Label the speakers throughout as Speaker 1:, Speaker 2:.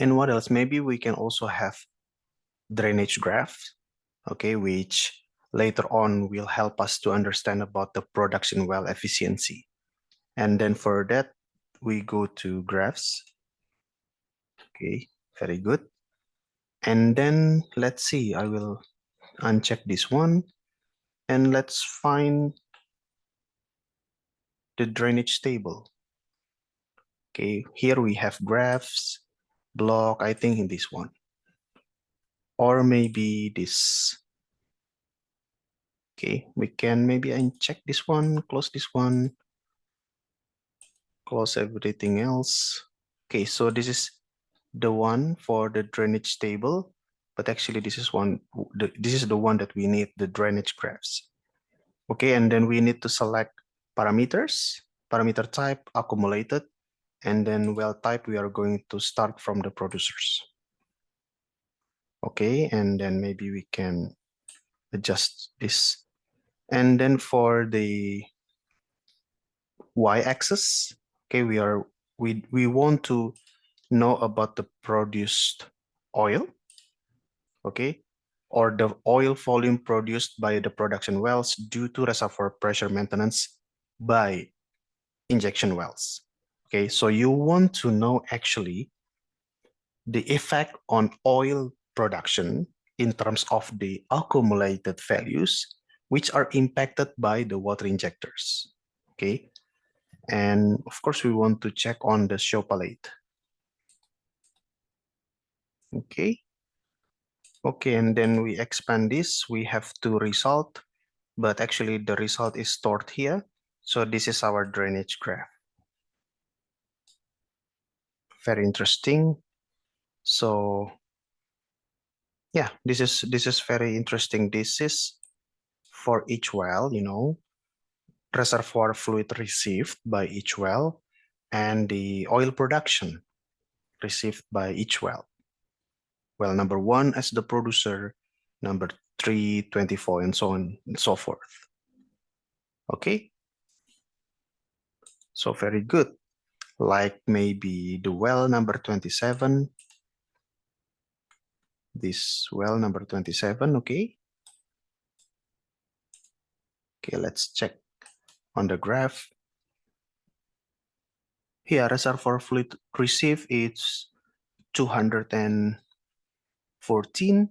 Speaker 1: And what else? Maybe we can also have drainage graphs, okay, which later on will help us to understand about the production well efficiency. And then for that, we go to graphs. Okay, very good. And then let's see, I will uncheck this one and let's find the drainage table. Okay, here we have graphs, block, I think in this one. Or maybe this. Okay, we can maybe uncheck this one, close this one, close everything else. Okay, so this is the one for the drainage table, but actually this is the one that we need, the drainage graphs. Okay, and then we need to select parameters, parameter type, accumulated, and then well type, we are going to start from the producers. Okay, and then maybe we can adjust this. And then for the y-axis, okay, we want to know about the produced oil, okay, or the oil volume produced by the production wells due to reservoir pressure maintenance by injection wells. Okay, so you want to know actually the effect on oil production in terms of the accumulated values which are impacted by the water injectors. Okay, and of course we want to check on the show palette. Okay, okay, and then we expand this. We have two result, but actually the result is stored here. So this is our drainage graph. Very interesting. So yeah, this is very interesting. This is for each well, you know, reservoir fluid received by each well and the oil production received by each well. Well, number 1 as the producer, number 3, 24, and so on and so forth. Okay, so very good. Like maybe the well number 27, this well number 27, okay. Okay, let's check on the graph. Here, reservoir fluid received is 214,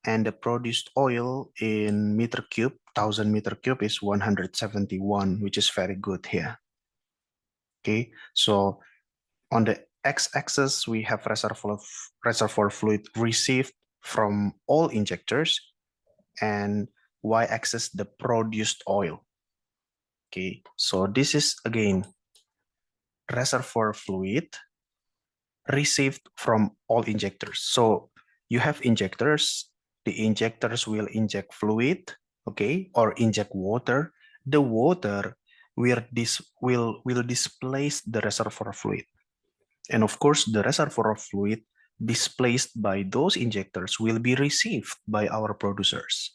Speaker 1: and the produced oil in meter cube, 1000 meter cube is 171, which is very good here. Okay, so on the x-axis, we have reservoir fluid received from all injectors, and y-axis, the produced oil. Okay, so this is again reservoir fluid received from all injectors. So you have injectors, the injectors will inject fluid, okay, or inject water. The water will displace the reservoir fluid. And of course, the reservoir fluid displaced by those injectors will be received by our producers.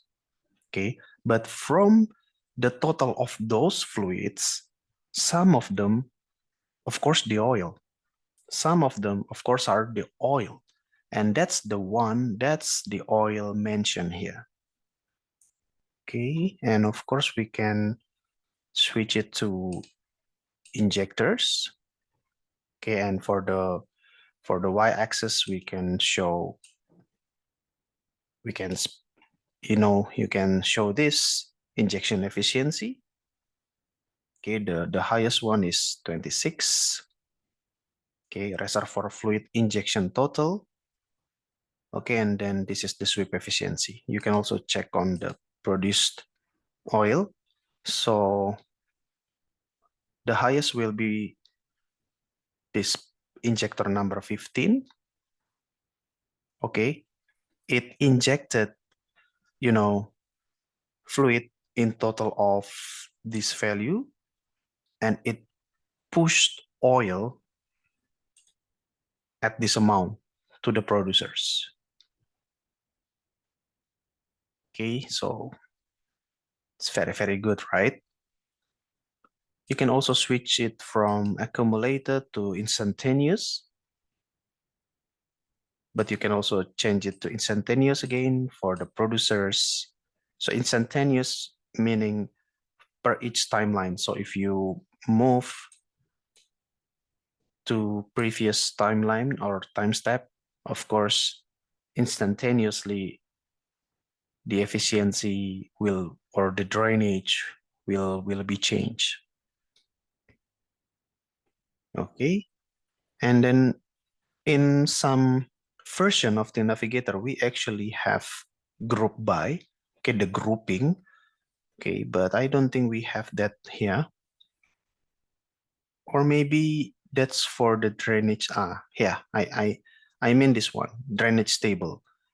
Speaker 1: Okay, but from the total of those fluids, some of them, of course, the oil, some of them, of course, are the oil. And that's the oil mentioned here. Okay, and of course, we can switch it to injectors. Okay, and for the y-axis, we can show, you can show this injection efficiency. Okay, the highest one is 26. Okay, reservoir fluid injection total. Okay, and then this is the sweep efficiency. You can also check on the produced oil. So the highest will be this injector number 15. Okay, it injected, fluid in total of this value, and it pushed oil at this amount to the producers. Okay, so it's very, very good, right? You can also switch it from accumulated to instantaneous. but you can also change it to instantaneous again for the producers. So instantaneous meaning per each timeline. So if you move to previous timeline or time step, of course, instantaneously the efficiency will, or the drainage will be changed. Okay. And then in some version of the navigator, we actually have group by, okay, the grouping. Okay, but I don't think we have that here. Or maybe that's for the drainage. Yeah, I mean this one, drainage table.